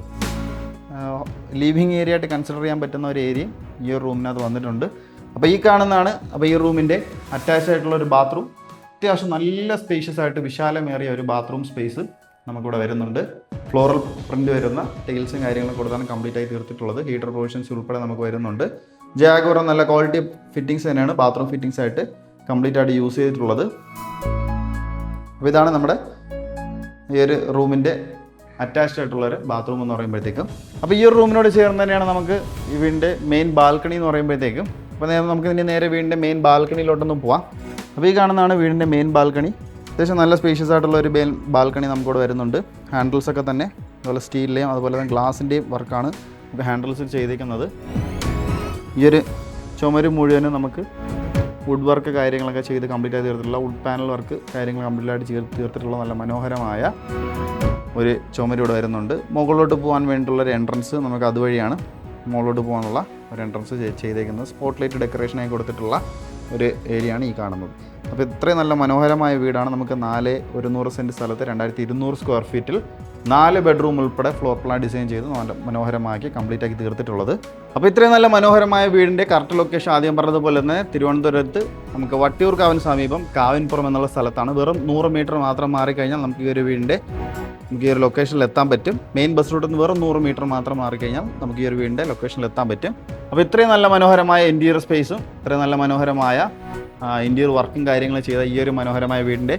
ലിവിങ് ഏരിയ ആയിട്ട് കൺസിഡർ ചെയ്യാൻ പറ്റുന്ന ഒരു ഏരിയയും ഈ ഒരു റൂമിനകത്ത് വന്നിട്ടുണ്ട്. അപ്പോൾ ഈ കാണുന്നതാണ് അപ്പോൾ ഈ റൂമിൻ്റെ അറ്റാച്ച്ഡ് ആയിട്ടുള്ള ഒരു ബാത്റൂം. അത്യാവശ്യം നല്ല സ്പേഷ്യസ് ആയിട്ട് വിശാലമേറിയ ഒരു ബാത്റൂം സ്പേസ് നമുക്കിവിടെ വരുന്നുണ്ട്. ഫ്ലോറൽ പ്രിൻ്റ് വരുന്ന ടൈൽസും കാര്യങ്ങളും കൊടുത്താണ് കംപ്ലീറ്റ് ആയി തീർത്തിട്ടുള്ളത്. ഹീറ്റർ പ്രൊവിഷൻസ് ഉൾപ്പെടെ നമുക്ക് വരുന്നുണ്ട്. ജാഗോർ നല്ല ക്വാളിറ്റി ഫിറ്റിങ്സ് തന്നെയാണ് ബാത്റൂം ഫിറ്റിങ്സ് ആയിട്ട് കംപ്ലീറ്റ് ആയിട്ട് യൂസ് ചെയ്തിട്ടുള്ളത്. അപ്പോൾ ഇതാണ് നമ്മുടെ ഈ ഒരു റൂമിൻ്റെ അറ്റാച്ച്ഡ് ആയിട്ടുള്ളൊരു ബാത്റൂം എന്ന് പറയുമ്പോഴത്തേക്കും. അപ്പോൾ ഈ ഒരു റൂമിനോട് ചേർന്ന് തന്നെയാണ് നമുക്ക് ഈ വീടിൻ്റെ മെയിൻ ബാൽക്കണി എന്ന് പറയുമ്പോഴത്തേക്കും. അപ്പോൾ നമുക്ക് ഇനി നേരെ വീടിൻ്റെ മെയിൻ ബാൽക്കണിയിലോട്ടൊന്ന് പോവാം. അപ്പോൾ ഈ കാണുന്നതാണ് വീടിൻ്റെ മെയിൻ ബാൽക്കണി. അത്യാവശ്യം നല്ല സ്പേഷ്യസ് ആയിട്ടുള്ള ഒരു ബാൽക്കണി നമുക്കിവിടെ വരുന്നുണ്ട്. ഹാൻഡിൽസൊക്കെ തന്നെ അതുപോലെ സ്റ്റീലിലെയും അതുപോലെ തന്നെ ഗ്ലാസിൻ്റെയും വർക്കാണ് നമുക്ക് ഹാൻഡിൽസിൽ ചെയ്തിരിക്കുന്നത്. ഈ ഒരു ചുമര് മുഴുവനും നമുക്ക് വുഡ് വർക്ക് കാര്യങ്ങളൊക്കെ ചെയ്ത് കംപ്ലീറ്റ് ആയി തീർത്തിട്ടുള്ള വുഡ് പാനൽ വർക്ക് കാര്യങ്ങൾ കംപ്ലീറ്റ് ആയിട്ട് തീർത്തിട്ടുള്ള നല്ല മനോഹരമായ ഒരു ചുമര് ഇവിടെ വരുന്നുണ്ട്. മുകളിലോട്ട് പോകാൻ വേണ്ടിയിട്ടുള്ള ഒരു എൻട്രൻസ് നമുക്ക് അതുവഴിയാണ് മുകളിലോട്ട് പോകാനുള്ള ഒരു എൻട്രൻസ് ചെയ്തേക്കുന്നത്. സ്പോട്ട് ലൈറ്റ് ഡെക്കറേഷനായി കൊടുത്തിട്ടുള്ള ഒരു ഏരിയ ആണ് ഈ കാണുന്നത്. അപ്പോൾ ഇത്രയും നല്ല മനോഹരമായ വീടാണ് നമുക്ക് 4 സെൻറ്റ് സ്ഥലത്ത് 2200 സ്ക്വയർ ഫീറ്റിൽ 4 ബെഡ്റൂം ഉൾപ്പെടെ ഫ്ലോർ പ്ലാൻ ഡിസൈൻ ചെയ്ത് നല്ല മനോഹരമാക്കി കംപ്ലീറ്റ് ആക്കി തീർത്തിട്ടുള്ളത്. അപ്പോൾ ഇത്രയും നല്ല മനോഹരമായ വീടിൻ്റെ കറക്റ്റ് ലൊക്കേഷൻ ആദ്യം പറഞ്ഞതുപോലെ തന്നെ തിരുവനന്തപുരത്ത് നമുക്ക് വട്ടിയൂർക്കാവിന് സമീപം കാവിൻപുറം എന്നുള്ള സ്ഥലത്താണ്. വെറും 100 മീറ്റർ മാത്രം മാറിക്കഴിഞ്ഞാൽ നമുക്ക് ഈ ഒരു വീടിൻ്റെ നമുക്ക് ഈ ഒരു ലൊക്കേഷനിൽ എത്താൻ പറ്റും. മെയിൻ ബസ് റൂട്ടിൽ നിന്ന് വെറും 100 മീറ്റർ മാത്രം മാറിക്കഴിഞ്ഞാൽ നമുക്ക് ഈ ഒരു വീടിൻ്റെ ലൊക്കേഷനിൽ എത്താൻ പറ്റും. അപ്പോൾ ഇത്രയും നല്ല മനോഹരമായ ഇൻറ്റീരിയർ സ്പേസും ഇത്രയും നല്ല മനോഹരമായ ഇൻറ്റീരിയർ വർക്കും കാര്യങ്ങളും ചെയ്ത ഈ ഒരു മനോഹരമായ വീടിൻ്റെ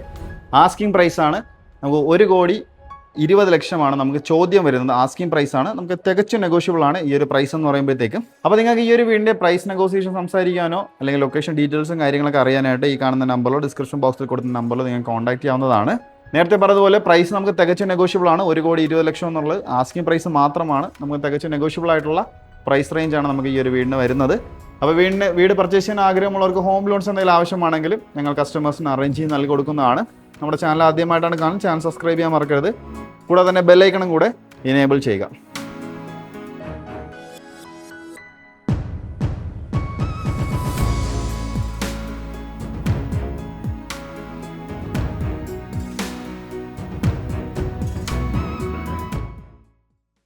ആസ്കിംഗ് പ്രൈസാണ് നമുക്ക് 1,20,00,000 നമുക്ക് ചോദ്യം വരുന്നത്. ആസ്കിംഗ് പ്രൈസാണ്. നമുക്ക് തികച്ചും നെഗോഷ്യബിൾ ആണ് ഈ ഒരു പ്രൈസ് എന്ന് പറയുമ്പോഴത്തേക്കും. അപ്പോൾ നിങ്ങൾക്ക് ഈ ഒരു വീടിൻ്റെ പ്രൈസ് നെഗോസിയേഷൻ സംസാരിക്കാനോ അല്ലെങ്കിൽ ലൊക്കേഷൻ ഡീറ്റെയിൽസും കാര്യങ്ങളൊക്കെ അറിയാനായിട്ട് ഈ കാണുന്ന നമ്പറിലോ ഡിസ്ക്രിപ്ഷൻ ബോക്സിൽ കൊടുക്കുന്ന നമ്പറിലോ നിങ്ങൾക്ക് കോൺടാക്ട് ചെയ്യാവുന്നതാണ്. നേരത്തെ പറഞ്ഞതുപോലെ പ്രൈസ് നമുക്ക് തികച്ചും നെഗോഷ്യബിൾ ആണ്. 1,20,00,000 എന്നുള്ളത് ആസ്കിംഗ് പ്രൈസ് മാത്രമാണ്. നമുക്ക് തികച്ചും നെഗോഷ്യബിൾ ആയിട്ടുള്ള പ്രൈസ് റേഞ്ചാണ് നമുക്ക് ഈ ഒരു വീടിന് വരുന്നത്. അപ്പോൾ വീട് പർച്ചേസ് ചെയ്യാൻ ആഗ്രഹമുള്ളവർക്ക് ഹോം ലോൺസ് എന്തെങ്കിലും ആവശ്യമാണെങ്കിലും ഞങ്ങൾ കസ്റ്റമേഴ്സിന് അറേഞ്ച് ചെയ്ത് നൽകി കൊടുക്കുന്നതാണ്. നമ്മുടെ ചാനൽ ആദ്യമായിട്ടാണ് കാണുന്നത്, ചാനൽ സബ്സ്ക്രൈബ് ചെയ്യാൻ മറക്കരുത്. കൂടാതെ തന്നെ ബെല്ലൈക്കണും കൂടെ എനേബിൾ ചെയ്യുക.